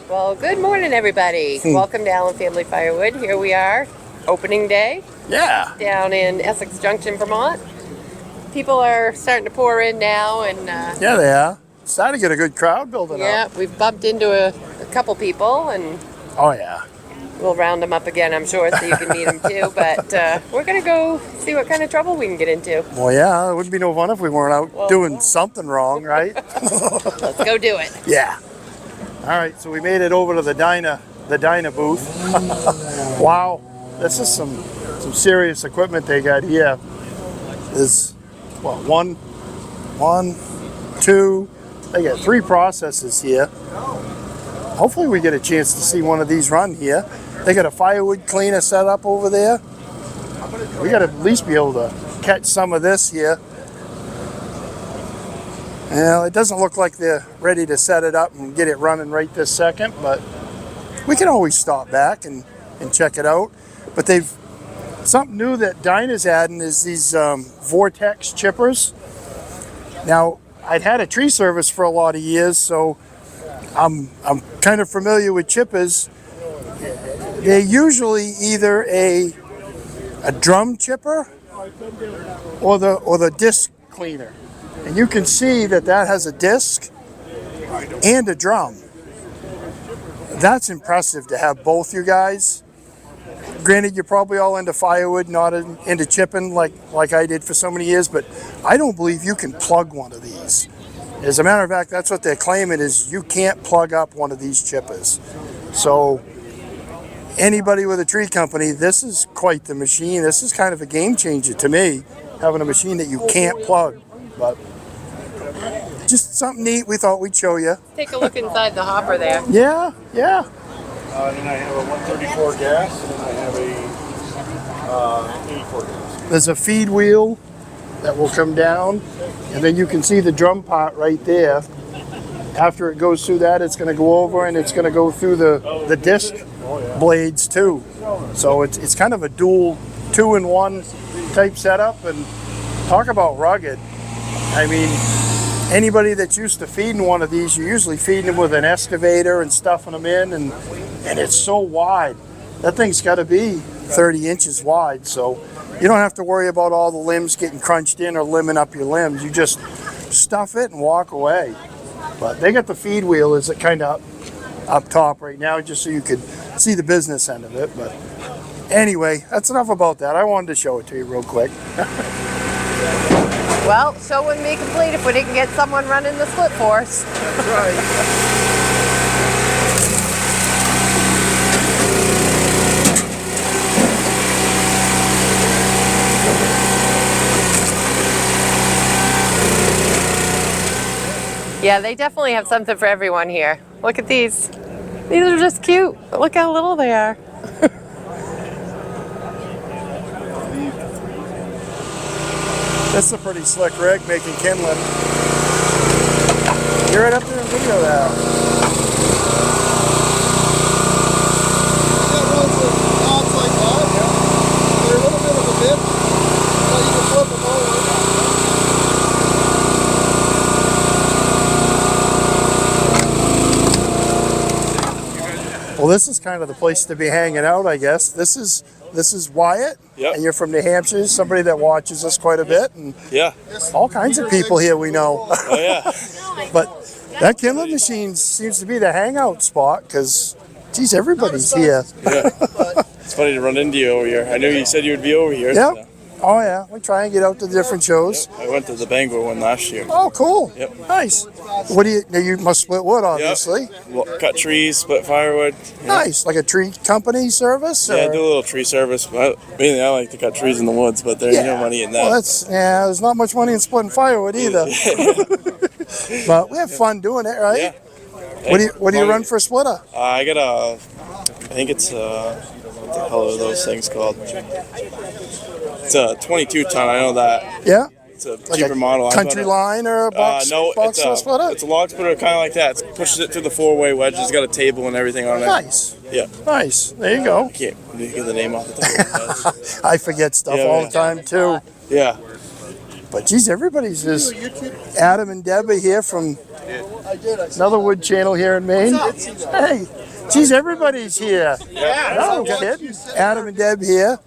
Well, good morning, everybody. Welcome to Allen Family Firewood. Here we are, opening day. Yeah. Down in Essex Junction, Vermont. People are starting to pour in now, and Yeah, they are. Starting to get a good crowd building up. we've bumped into a couple people, and Oh, yeah. we'll round them up again, I'm sure, so you can meet them too. But we're gonna go see what kind of trouble we can get into. Well, yeah, it wouldn't be no fun if we weren't out doing something wrong, right? Let's go do it. Yeah. All right, so we made it over to the Dyna booth. Wow, this is some serious equipment they got here. There's what, one, two. They got 3 processes here. Hopefully we get a chance to see one of these run here. They got a firewood cleaner set up over there. We got to at least be able to catch some of this here. Well, it doesn't look like they're ready to set it up and get it running right this second, but we can always stop back and check it out. But something new that Dyna's adding is these vortex chippers. Now, I'd had a tree service for a lot of years, so I'm kind of familiar with chippers. They're usually either a drum chipper or the disc cleaner. And you can see that has a disc and a drum. That's impressive to have both, you guys. Granted, you're probably all into firewood, not into chipping like I did for so many years, but I don't believe you can plug one of these. As a matter of fact, that's what they're claiming, is you can't plug up one of these chippers. So anybody with a tree company, this is quite the machine. This is kind of a game changer to me, having a machine that you can't plug. But just something neat we thought we'd show you. Take a look inside the hopper there. Yeah. Then I have a 134 gas, and then I have a 84 gas. There's a feed wheel that will come down, and then you can see the drum part right there. After it goes through that, it's going to go over and it's going to go through the disc blades too. So it's kind of a dual 2-in-1 type setup, and talk about rugged. I mean, anybody that's used to feeding one of these, you're usually feeding them with an excavator and stuffing them in, and it's so wide. That thing's got to be 30 inches wide, so you don't have to worry about all the limbs getting crunched in or limbing up your limbs. You just stuff it and walk away. But they got the feed wheel is kind of up top right now, just so you could see the business end of it. But anyway, that's enough about that. I wanted to show it to you real quick. Well, show wouldn't be complete if we didn't get someone running the split for us. That's right. Yeah, they definitely have something for everyone here. Look at these. These are just cute. But look how little they are. This is a pretty slick rig making kindling. You're right up there in video now. It runs with knobs like that. Yeah. They're a little bit of a bitch, but you can flip them over. Well, this is kind of the place to be hanging out, I guess. This is Wyatt, Yep. And you're from New Hampshire, somebody that watches us quite a bit, and Yeah. all kinds of people here we know. Oh, yeah. But that kindling machine seems to be the hangout spot, because, geez, everybody's here. Yeah. It's funny to run into you over here. I knew you said you would be over here. Yep. So Oh, yeah. We try and get out to the different shows. I went to the Bangor one last year. Oh, cool. Yep. Nice. What do you must split wood, obviously. Well, cut trees, split firewood. Yeah. Nice. Like a tree company service? Yeah, I or- do a little tree service. But mainly, I like to cut trees in the woods, but there's no money in that. Well, there's not much money in splitting firewood either. But we have fun doing it, right? Yeah. What do you run for a splitter? I got I think it's what the hell are those things called? It's a 22 ton. I know that. Yeah. It's a Like cheaper a model. country line or a box? No, box splitter? it's a log splitter, kind of like that. It pushes it through the 4-way wedge. It's got a table and everything on it. Nice. Yeah. Nice. There you go. I can't get the name off the top of my head. I forget stuff all the time too. Yeah. But geez, everybody's just Adam and Debbie here from I did. I saw Another that wood video. channel here in Maine. Hey, geez, everybody's here. No kidding. Adam and Deb here.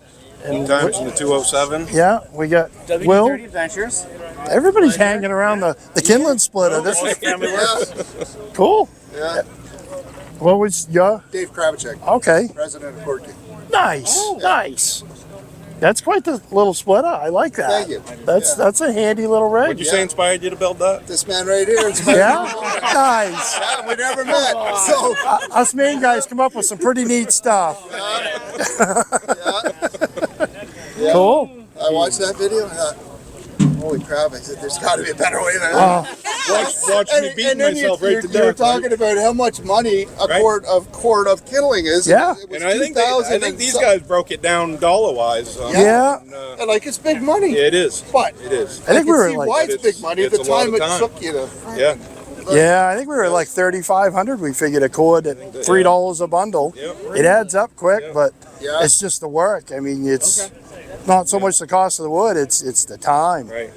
And Times in the 207. yeah, we got Will. Adventures. Everybody's hanging around the Kinlan splitter. This is cool. Yeah. What was your? Dave Kravicek, Okay, president of Corky. nice, nice. That's quite the little splitter. I like that. Thank you. That's a handy little rig. Would you say inspired you to build that? This man right here. Yeah, nice. Yeah, we never met. So, Us Maine guys come up with some pretty neat stuff. yeah. Cool. I watched that video and I thought, holy crap, I said, there's got to be a better way than that. Watch me beating then myself right to you were death. talking about how much money a Right. quart of kindling is. Yeah. It was And I think, I think these guys broke it down dollar-wise. Yeah. And like, it's big money. Yeah, it is. But It is. I think we can were see like, why it's It's- big money at it's the a lot time of it time. took you to. Yeah. yeah, I think we were like 3,500. We figured a cord at $3 a bundle. Yep. It adds up quick, Yeah. but Yeah. it's just the work. I mean, it's not so much the cost of the wood; it's the time. Right.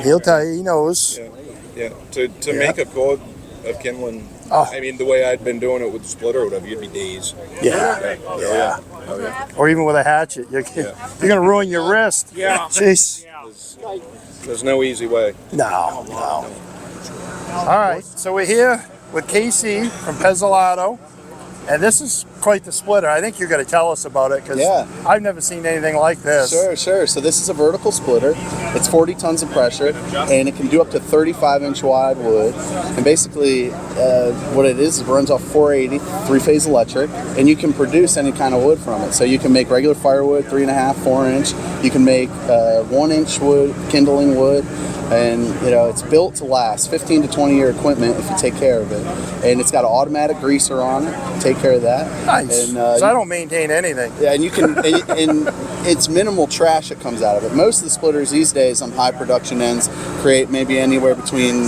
He'll tell you. He knows. Yeah. To Yeah. make a cord of kindling, Oh. I mean, the way I'd been doing it with the splitter or whatever, you'd be days. Yeah. Yeah. Oh, yeah. Or even with a hatchet, you're gonna ruin your wrist. Yeah. Jeez. There's no easy way. No. All right, so we're here with KC from Pezzolato, and this is quite the splitter. I think you're going to tell us about it because Yeah. I've never seen anything like this. Sure. So this is a vertical splitter. It's 40 tons of pressure, and it can do up to 35-inch wide wood. And basically, what it is, it runs off 480, three-phase electric, and you can produce any kind of wood from it. So you can make regular firewood, 3.5, 4-inch. You can make 1-inch wood, kindling wood. And it's built to last. 15 to 20-year equipment if you take care of it. And it's got an automatic greaser on it. Take care of that. Nice. And, 'Cause I don't maintain anything. yeah, and you can, and it's minimal trash that comes out of it. Most of the splitters these days on high production ends create maybe anywhere between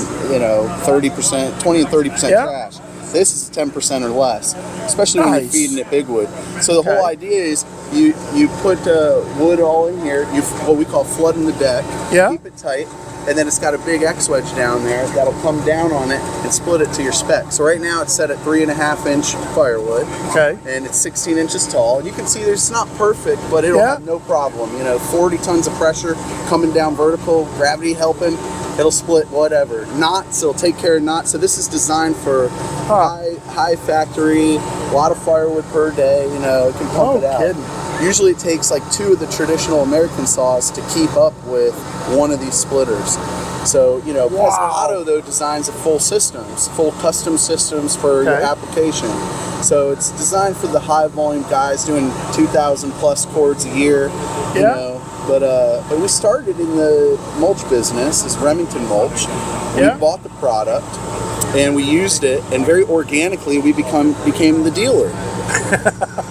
30%, 20 and 30% Yeah. trash. This is 10% or less, especially when Nice. you're feeding it big wood. So the Okay. whole idea is you put wood all in here. You what we call flooding the deck. Yeah. Keep it tight. And then it's got a big X wedge down there that'll come down on it and split it to your spec. So right now it's set at 3.5-inch firewood. Okay. And it's 16 inches tall. You can see it's not perfect, but it'll Yeah. have no problem. 40 tons of pressure coming down vertical, gravity helping. It'll split whatever. Knots, it'll take care of knots. So this is designed for high factory, a lot of firewood per day. It can pump it out. Kidding. Usually it takes like 2 of the traditional American saws to keep up with one of these splitters. So, Pezzolato though designs a full custom systems for your Okay. application. So it's designed for the high volume guys doing 2,000 plus cords a year. Yeah. But we started in the mulch business, this Remington mulch. Yeah. We bought the product and we used it, and very organically we became the dealer.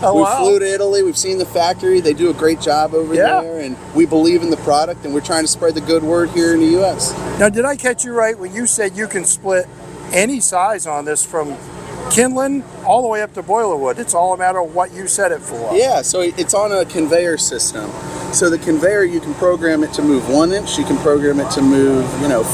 Oh, We wow. flew to Italy. We've seen the factory. They do a great job over Yeah. there, and we believe in the product, and we're trying to spread the good word here in the U.S. Now, did I catch you right when you said you can split any size on this from kindling all the way up to boiler wood? It's all a matter of what you set it for. Yeah, so it's on a conveyor system. So the conveyor, you can program it to move 1 inch. You can program it to move,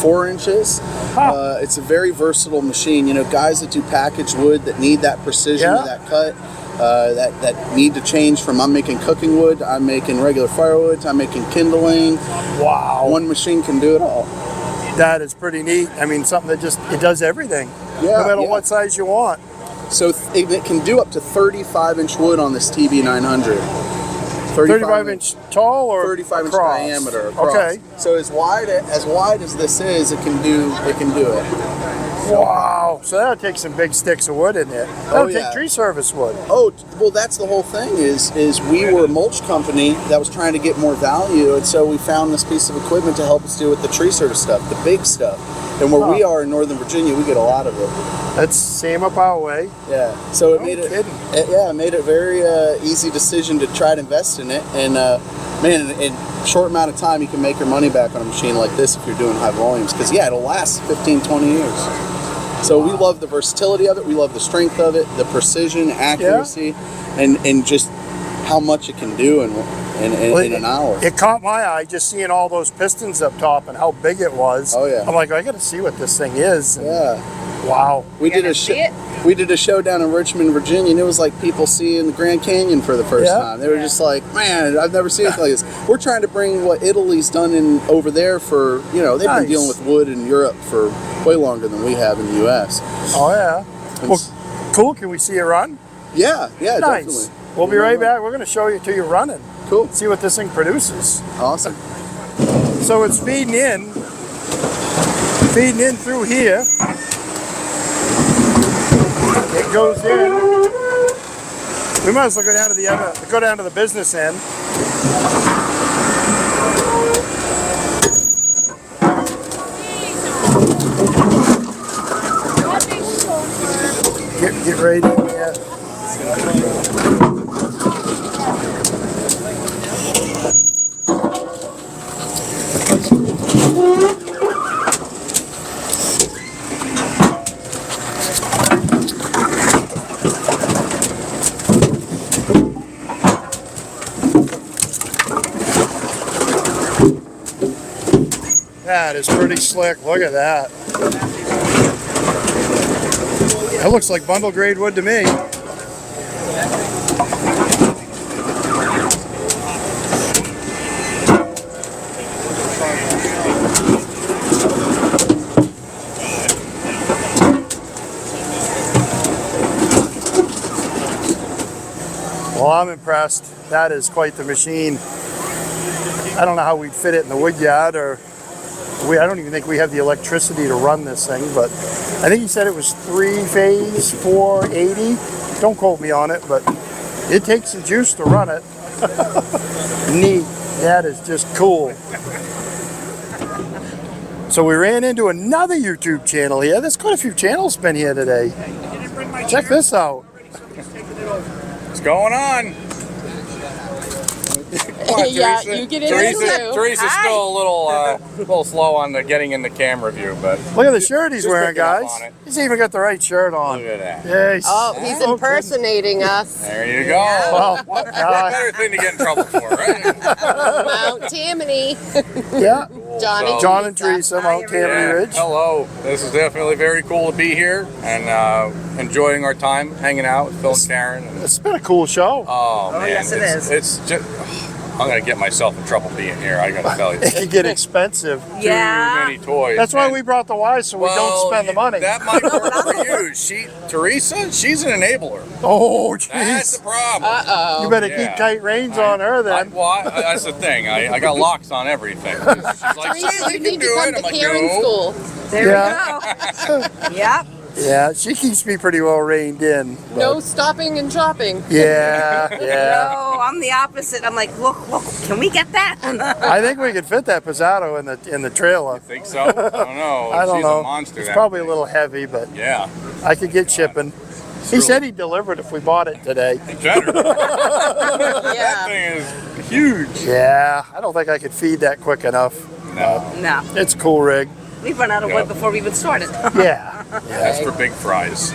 4 inches. Huh. It's a very versatile machine. Guys that do packaged wood that need that precision, Yeah. that cut. That need to change from I'm making cooking wood, I'm making regular firewood, I'm making kindling. Wow. One machine can do it all. That is pretty neat. I mean, something that it does everything. Yeah, No matter yeah. what size you want. So it can do up to 35-inch wood on this TB900. 35-inch tall or 35-inch across? diameter across. Okay. So as wide as this is, it can do it. Wow. So that'll take some big sticks of wood in there. That'll yeah. take tree service wood. Oh, well, that's the whole thing is we were a mulch company that was trying to get more value, and so we found this piece of equipment to help us do with the tree service stuff, the big stuff. And where we are in Northern Virginia, we get a lot of it. That's same up our way. Yeah. So it No made it. kidding. It made it a very easy decision to try to invest in it, and man, in a short amount of time, you can make your money back on a machine like this if you're doing high volumes. Because it'll last 15, 20 years. So we love the versatility of it. We love the strength of it, the precision, accuracy, and just how much it can do. And in an hour. It caught my eye just seeing all those pistons up top and how big it was. Oh, yeah. I'm like, I got to see what this thing is. And Yeah. wow. We did a show down in Richmond, Virginia, and it was like people seeing the Grand Canyon for the first time. They were just like, man, I've never seen anything like this. We're trying to bring what Italy's done over there for, they've been dealing with wood in Europe for way longer than we have in the U.S. Oh, yeah. Well, cool. Can we see it run? Yeah, Nice. definitely. We'll be right back. We're going to show you till you're running. Cool. See what this thing produces. Awesome. So it's feeding in through here. It goes in. We might as well go down to the business end. Get right in there. That is pretty slick. Look at that. That looks like bundle grade wood to me. Well, I'm impressed. That is quite the machine. I don't know how we'd fit it in the wood yard, or I don't even think we have the electricity to run this thing, but I think he said it was 3-phase, 480. Don't quote me on it, but it takes some juice to run it. Neat. That is just cool. So we ran into another YouTube channel here. There's quite a few channels been here today. Check this out. What's going on? Come on, Yeah, Teresa. you get in there too. Teresa's still a little slow on the getting in the camera view, but Look at the shirt he's Just wearing, picking up guys. on it. He's even got the right shirt on. look at that. Yeah, Oh, he's impersonating us. There you go. Well, What better thing to get in trouble for, right? Mount Tammany. yeah. Johnny. John and Teresa, Mount Tammany Yeah. Ridge. Hello. This is definitely very cool to be here and enjoying our time hanging out with Phil and Karen. And, It's been a cool show. oh man, yes, it is. It's just. I'm gonna get myself in trouble being here. I gotta tell you. It can get expensive. Too Yeah. many toys. That's why And- we brought the wives, so we don't spend the money. That might work for you. Teresa, she's an enabler. Oh, That's jeez. the problem. Uh-oh. You better Yeah. keep tight reins on her then. That's the thing. I got locks on everything. She's like, Teresa, "See, you can need to do come it." to I'm like, Karen "No." school. There Yeah. we go. Yep. Yeah, she keeps me pretty well reined in. but- No stopping and shopping. Yeah, yeah. No, I'm the opposite. I'm like, look, can we get that? I think we could fit that Pizzato in the trailer. Think so? I don't know. I don't She's know. a monster. It's that probably a thing. little heavy, but Yeah. I could get shipping. He said he'd deliver it if we bought it today. Better. That Yeah. thing is huge. Yeah, I don't think I could feed that quick enough. No. No, It's a cool rig. we've run out of wood before we even started. Yeah. That's for big fries.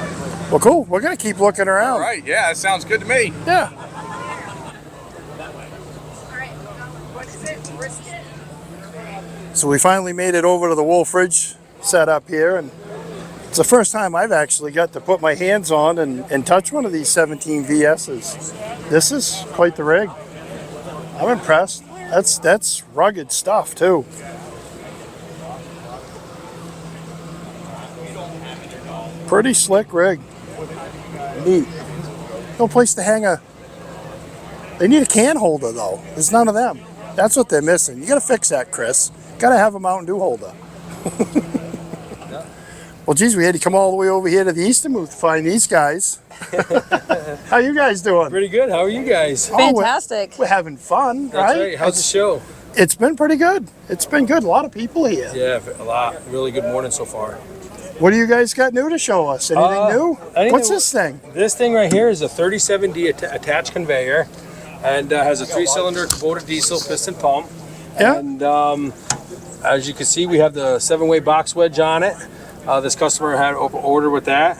Well, cool. We're gonna keep looking around. All right. Yeah, that sounds good to me. Yeah. So we finally made it over to the Wolf Ridge setup here, and it's the first time I've actually got to put my hands on and touch one of these 17 VS's. This is quite the rig. I'm impressed. That's rugged stuff too. Pretty slick rig. Neat. No place to hang a. They need a can holder though. There's none of them. That's what they're missing. You gotta fix that, Chris. Gotta have a Mountain Dew holder. Well, geez, we had to come all the way over here to the Eastern booth to find these guys. How you guys doing? Pretty good. How are you guys? Oh, we're- Fantastic. We're having fun, That's right? right. How's the show? It's been pretty good. It's been good. A lot of people here. Yeah, a lot. Really good morning so far. What do you guys got new to show us? Anything new? anything What's new- this thing? This thing right here is a 37D attached conveyor, and has a 3-cylinder Kubota diesel piston pump. Yeah. And as you can see, we have the 7-way box wedge on it. This customer had order with that.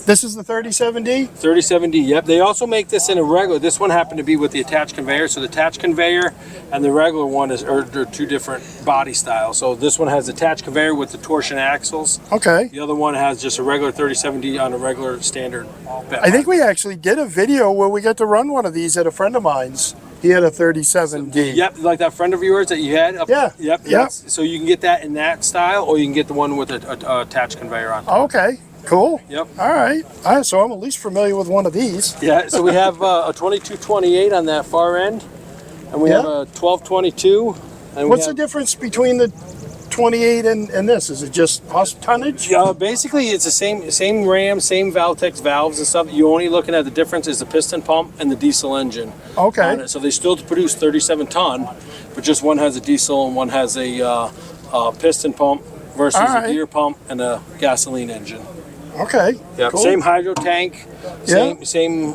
This is the 37D? 37D, yep. They also make this in a regular. This one happened to be with the attached conveyor. So the attached conveyor and the regular one are two different body styles. So this one has attached conveyor with the torsion axles. Okay. The other one has just a regular 37D on a regular standard bed. I think we actually did a video where we got to run one of these at a friend of mine's. He had a 37D. Yep, like that friend of yours that you had? Yeah. Yep. Yep. So you can get that in that style, or you can get the one with a attached conveyor on. Okay, cool. Yep. All right. So I'm at least familiar with one of these. Yeah, so we have a 2228 on that far end, and we have a 1222. And What's the difference between the 28 and this? Is it just tonnage? Basically, it's the same ram, same Valtex valves and stuff. You're only looking at the difference is the piston pump and the diesel engine. Okay. On it. So they still produce 37 ton, but just one has a diesel and one has a piston pump versus a gear pump and a gasoline engine. Okay. Yeah. Cool. Same hydro tank. Same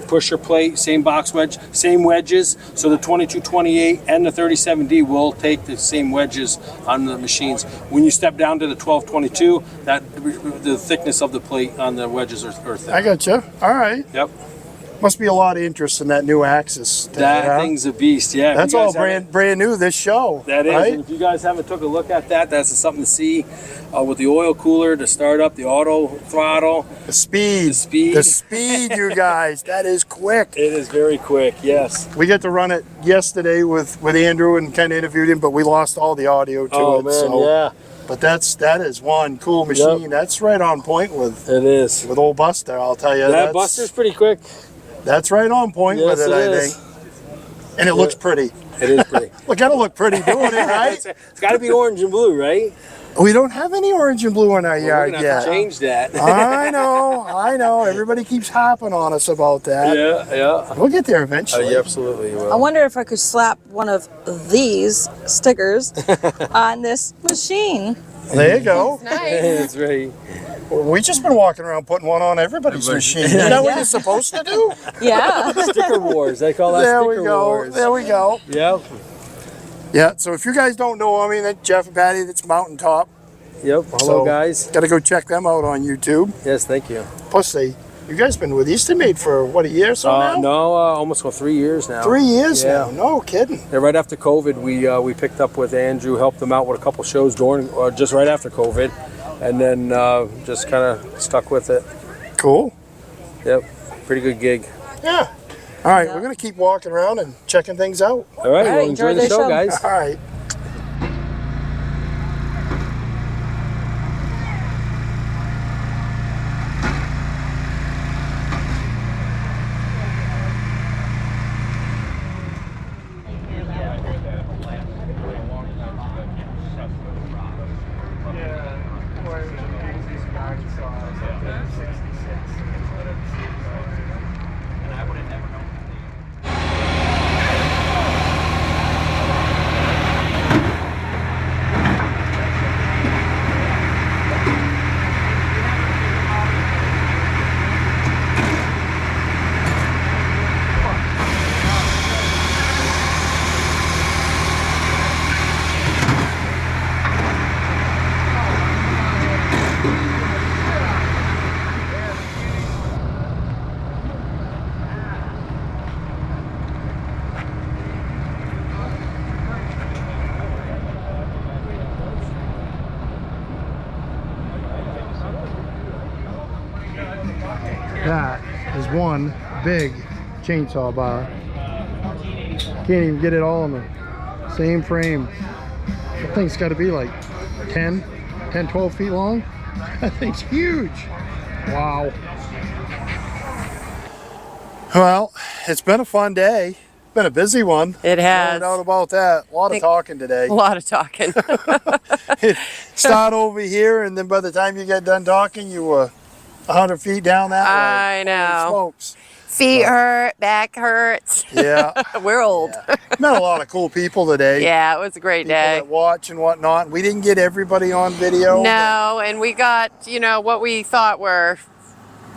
pusher plate, same box wedge, same wedges. So the 2228 and the 37D will take the same wedges on the machines. When you step down to the 1222, the thickness of the plate on the wedges are thick. I got you. All right. Yep. Must be a lot of interest in that new Axis. That thing's a beast, yeah. That's all brand new this show. That is, right? and if you guys haven't took a look at that, that's something to see with the oil cooler, the startup, the auto throttle. The speed. The speed, you guys. That is quick. It is very quick, yes. We got to run it yesterday with Andrew and kind of interviewed him, but we lost all the audio to it. Man, so. yeah. But that is one cool machine. Yep. That's right on point with with old Buster, I'll tell you. That Buster's pretty quick. That's right on point with it, I think. And it looks pretty. It is pretty. Well, gotta look pretty doing it, right? It's got to be orange and blue, right? We don't have any orange and blue in our We're yard gonna yet. have to change that. I know. Everybody keeps hopping on us about that. Yeah. We'll get there eventually. Yeah, absolutely. I wonder if I could slap one of these stickers on this machine. There you go. It's right. We've just been walking around putting one on everybody's machine. Isn't that what you're supposed to do? Yeah. Sticker wars. They call that There sticker we go. wars. There we go. Yep. Yeah, so if you guys don't know, that's Jeff and Patty, that's Mountaintop. Yep. Hello, guys. Got to go check them out on YouTube. Yes, thank you. Plus, you guys been with Eastermade for, what, a year or so now? No, almost 3 years now. 3 years Yeah. now? No kidding. Yeah, right after COVID, we picked up with Andrew, helped them out with a couple shows during, just right after COVID, and then just kind of stuck with it. Cool. Yep. Pretty good gig. Yeah. All right, we're going to keep walking around and checking things out. All right, well, enjoy the show, guys. All right. That is one big chainsaw bar. Can't even get it all in the same frame. That thing's got to be like 10, 12 feet long. That thing's huge. Wow. Well, it's been a fun day. Been a busy one. It has. No doubt about that. A lot of talking today. A lot of talking. Start over here, and then by the time you get done talking, you were 100 feet down that way. I know. Holy smokes. Feet hurt, back hurts. Yeah. We're old. Yeah. Met a lot of cool people today. Yeah, it was a great People day. that watch and whatnot. We didn't get everybody on video. No, and we got, what we thought were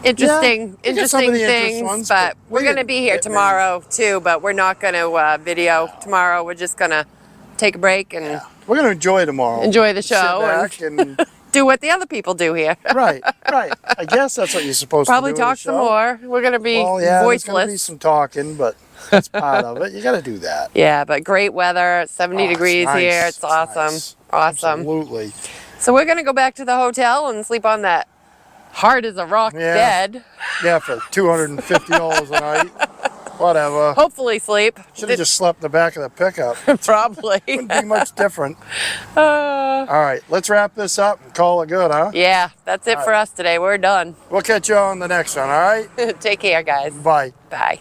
interesting we got some of the interest things, ones, but but we're going to be here tomorrow too, but we're not going to video tomorrow. We're just going to take a break and We're going to enjoy tomorrow. enjoy the show. Sit back and do what the other people do here. Right. I guess that's what you're supposed Probably to do. talk some more. We're gonna be Well, yeah, there's gonna be voiceless. some talking, but that's part of it. You got to do that. Yeah, but great weather. 70 Oh, it's degrees nice. here. It's awesome. nice. Awesome. Absolutely. So we're gonna go back to the hotel and sleep on that hard as a rock Yeah. bed. Yeah, for $250 a night. Whatever. Hopefully sleep. Should have just slept in the back of the pickup. Probably. Wouldn't be much different. All right, let's wrap this up and call it good, huh? Yeah, that's it for us today. We're done. We'll catch you on the next one, all right? Take care, guys. Bye. Bye.